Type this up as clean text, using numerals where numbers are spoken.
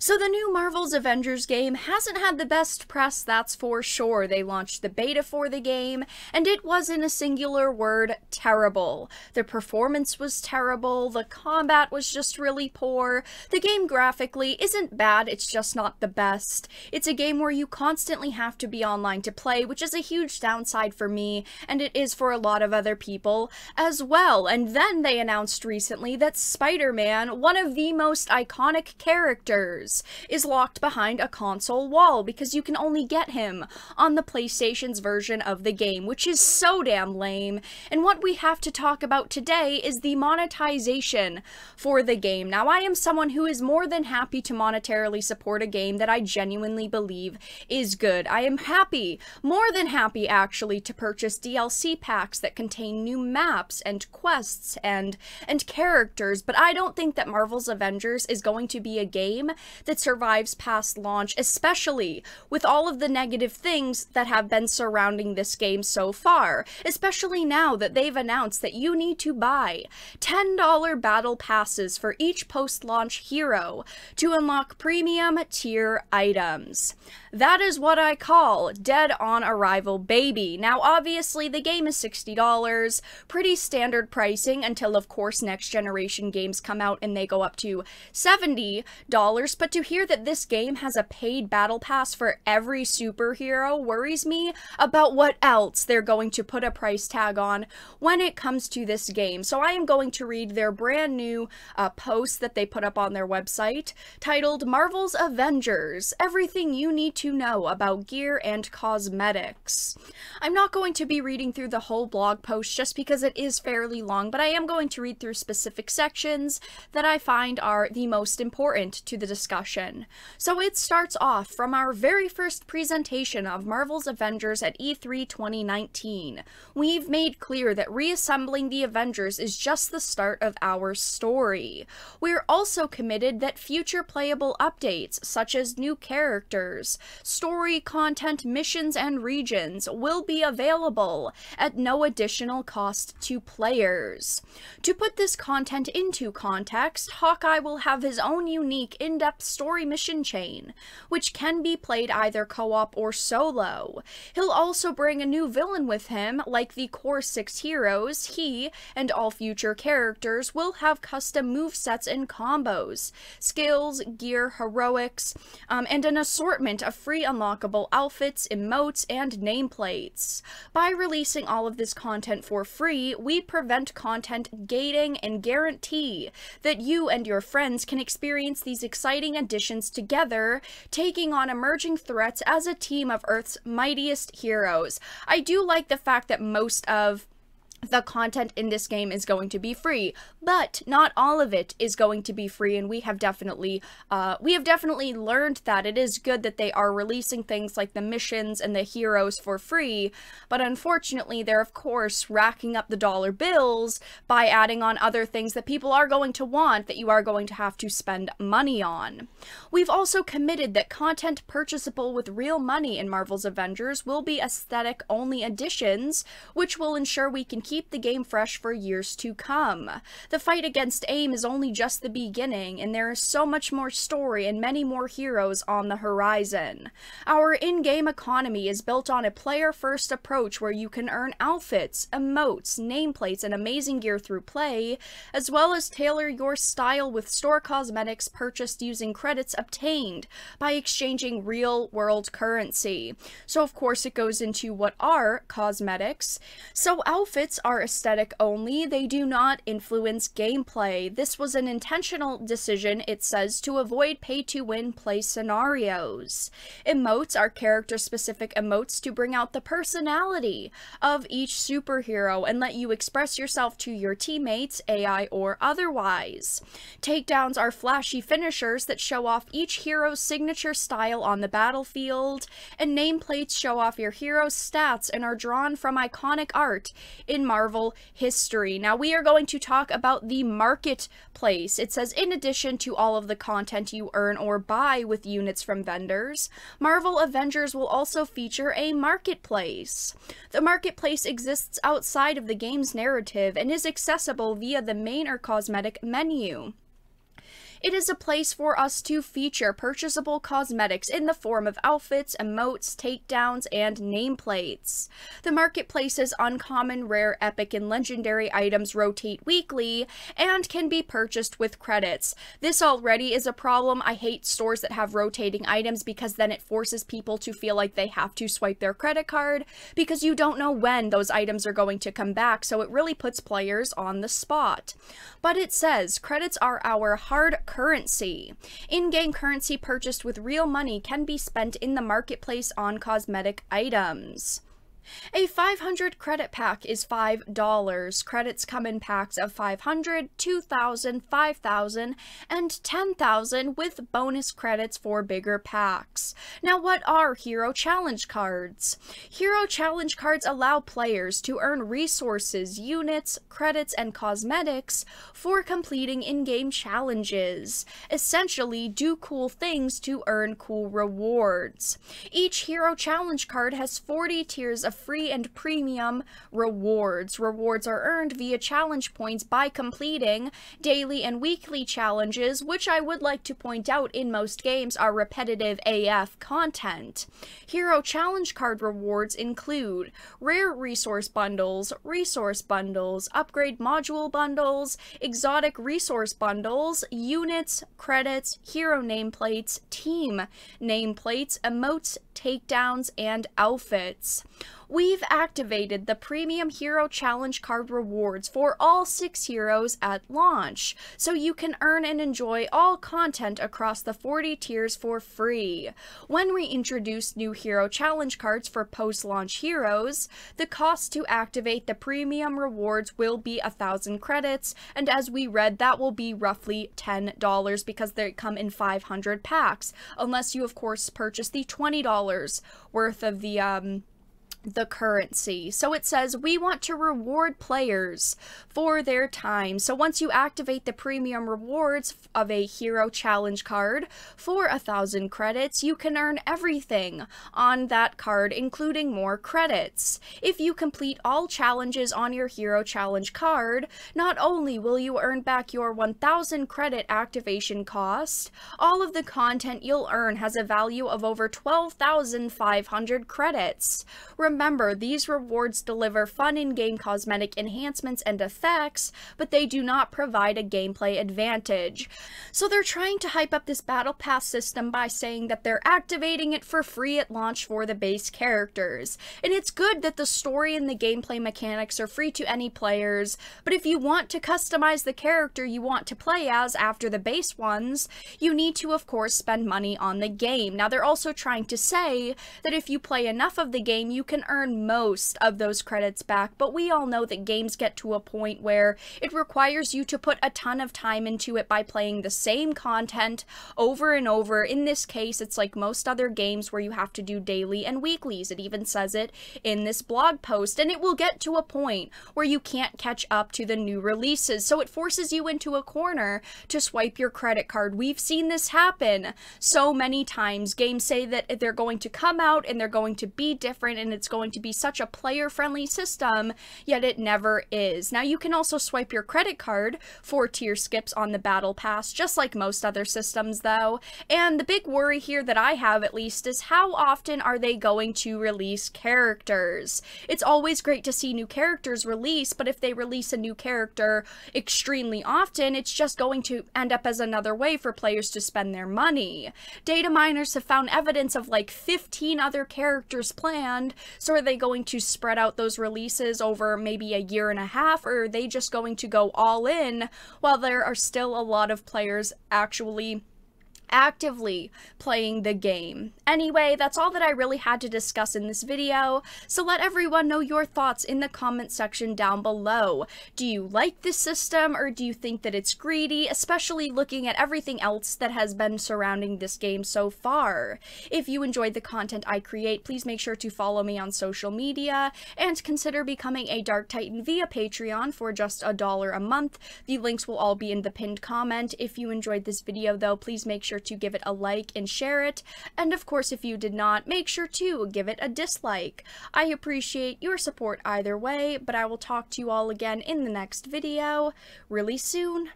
So the new Marvel's Avengers game hasn't had the best press, that's for sure. They launched the beta for the game, and it was, in a singular word, terrible. The performance was terrible, the combat was just really poor, the game graphically isn't bad, it's just not the best. It's a game where you constantly have to be online to play, which is a huge downside for me, and it is for a lot of other people as well. And then they announced recently that Spider-Man, one of the most iconic characters, is locked behind a console wall because you can only get him on the PlayStation's version of the game, which is so damn lame. And what we have to talk about today is the monetization for the game. Now, I am someone who is more than happy to monetarily support a game that I genuinely believe is good. I am happy, more than happy actually, to purchase DLC packs that contain new maps and quests and characters, but I don't think that Marvel's Avengers is going to be a game that survives past launch, especially with all of the negative things that have been surrounding this game so far, especially now that they've announced that you need to buy $10 battle passes for each post-launch hero to unlock premium tier items. That is what I call dead on arrival, baby. Now, obviously, the game is $60, pretty standard pricing until, of course, next generation games come out and they go up to $70, but to hear that this game has a paid battle pass for every superhero worries me about what else they're going to put a price tag on when it comes to this game. So I am going to read their brand new post that they put up on their website titled Marvel's Avengers, Everything You Need to Know About Gear and Cosmetics. I'm not going to be reading through the whole blog post just because it is fairly long, but I am going to read through specific sections that I find are the most important to the discussion. So it starts off from our very first presentation of Marvel's Avengers at E3 2019. We've made clear that reassembling the Avengers is just the start of our story. We're also committed that future playable updates, such as new characters, story content, missions, and regions, will be available at no additional cost to players. To put this content into context, Hawkeye will have his own unique in-depth story mission chain, which can be played either co-op or solo. He'll also bring a new villain with him, like the core 6 heroes. He and all future characters will have custom movesets and combos, skills, gear, heroics, and an assortment of free unlockable outfits, emotes, and nameplates. By releasing all of this content for free, we prevent content gating and guarantee that you and your friends can experience these exciting additions together, taking on emerging threats as a team of Earth's mightiest heroes. I do like the fact that most of the content in this game is going to be free, but not all of it is going to be free, and we have definitely learned that. It is good that they are releasing things like the missions and the heroes for free, but unfortunately they're of course racking up the dollar bills by adding on other things that people are going to want that you are going to have to spend money on. We've also committed that content purchasable with real money in Marvel's Avengers will be aesthetic-only additions, which will ensure we can keep the game fresh for years to come. The fight against AIM is only just the beginning, and there is so much more story and many more heroes on the horizon. Our in-game economy is built on a player-first approach where you can earn outfits, emotes, nameplates, and amazing gear through play, as well as tailor your style with store cosmetics purchased using credits obtained by exchanging real-world currency. So of course it goes into what are cosmetics. So outfits are aesthetic only, they do not influence gameplay. This was an intentional decision, it says, to avoid pay-to-win play scenarios. Emotes are character-specific emotes to bring out the personality of each superhero and let you express yourself to your teammates, AI or otherwise. Takedowns are flashy finishers that show off each hero's signature style on the battlefield, and nameplates show off your hero's stats and are drawn from iconic art in Marvel history. Now we are going to talk about the marketplace. It says, in addition to all of the content you earn or buy with units from vendors, Marvel Avengers will also feature a marketplace. The marketplace exists outside of the game's narrative and is accessible via the main or cosmetic menu. It is a place for us to feature purchasable cosmetics in the form of outfits, emotes, takedowns, and nameplates. The marketplace's uncommon, rare, epic, and legendary items rotate weekly and can be purchased with credits. This already is a problem. I hate stores that have rotating items because then it forces people to feel like they have to swipe their credit card because you don't know when those items are going to come back, so it really puts players on the spot. But it says credits are our hard currency. In-game currency purchased with real money can be spent in the marketplace on cosmetic items. A 500 credit pack is $5. Credits come in packs of 500, 2,000, 5,000, and 10,000 with bonus credits for bigger packs. Now, what are Hero Challenge cards? Hero Challenge cards allow players to earn resources, units, credits, and cosmetics for completing in-game challenges. Essentially, do cool things to earn cool rewards. Each Hero Challenge card has 40 tiers of free and premium rewards. Rewards are earned via challenge points by completing daily and weekly challenges, which I would like to point out in most games are repetitive AF content. Hero Challenge card rewards include rare resource bundles, upgrade module bundles, exotic resource bundles, units, credits, hero nameplates, team nameplates, emotes, takedowns, and outfits. We've activated the Premium Hero Challenge card rewards for all 6 heroes at launch, so you can earn and enjoy all content across the 40 tiers for free. When we introduce new Hero Challenge cards for post-launch heroes, the cost to activate the premium rewards will be 1,000 credits, and as we read, that will be roughly $10 because they come in 500 packs, unless you of course purchase the $20 worth of the currency. So it says we want to reward players for their time. So once you activate the premium rewards of a Hero Challenge card for 1,000 credits, you can earn everything on that card, including more credits. If you complete all challenges on your Hero Challenge card, not only will you earn back your 1,000 credit activation cost, all of the content you'll earn has a value of over 12,500 credits. Remember, these rewards deliver fun in-game cosmetic enhancements and effects, but they do not provide a gameplay advantage. So they're trying to hype up this Battle Pass system by saying that they're activating it for free at launch for the base characters. And it's good that the story and the gameplay mechanics are free to any players, but if you want to customize the character you want to play as after the base ones, you need to of course spend money on the game. Now they're also trying to say that if you play enough of the game, you can earn most of those credits back, but we all know that games get to a point where it requires you to put a ton of time into it by playing the same content over and over. In this case, it's like most other games where you have to do daily and weeklies. It even says it in this blog post, and it will get to a point where you can't catch up to the new releases, so it forces you into a corner to swipe your credit card. We've seen this happen so many times. Games say that they're going to come out and they're going to be different and it's going to be such a player-friendly system, yet it never is. Now you can also swipe your credit card for tier skips on the Battle Pass, just like most other systems though, and the big worry here that I have at least is how often are they going to release characters? It's always great to see new characters release, but if they release a new character extremely often, it's just going to end up as another way for players to spend their money. Data miners have found evidence of like 15 other characters planned, so are they going to spread out those releases over maybe a year and a half, or are they just going to go all in while there are still a lot of players actually actively playing the game? Anyway, that's all that I really had to discuss in this video, so let everyone know your thoughts in the comment section down below. Do you like this system, or do you think that it's greedy, especially looking at everything else that has been surrounding this game so far? If you enjoyed the content I create, please make sure to follow me on social media, and consider becoming a Dark Titan via Patreon for just $1 a month. The links will all be in the pinned comment. If you enjoyed this video though, please make sure to give it a like and share it, and of course if you did not, make sure to give it a dislike. I appreciate your support either way, but I will talk to you all again in the next video really soon.